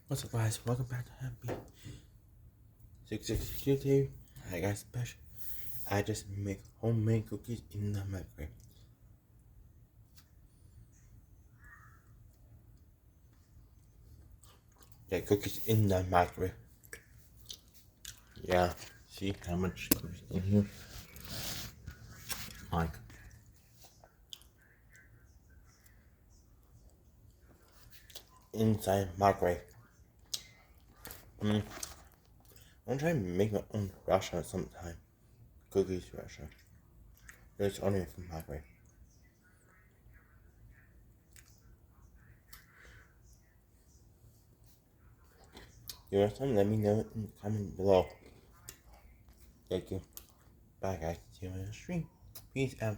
What's up, guys? Welcome back to Happy 666 YouTube. I got special. I just make homemade cookies in the microwave. Yeah, cookies in the microwave. Yeah, see how much cookies in here? Like, inside microwave. I'm trying to make my own restaurant sometime. Cookies restaurant. It's only from microwave. You want some? Let me know in the comment below. Thank you. Bye, guys. See you on the stream. Peace out.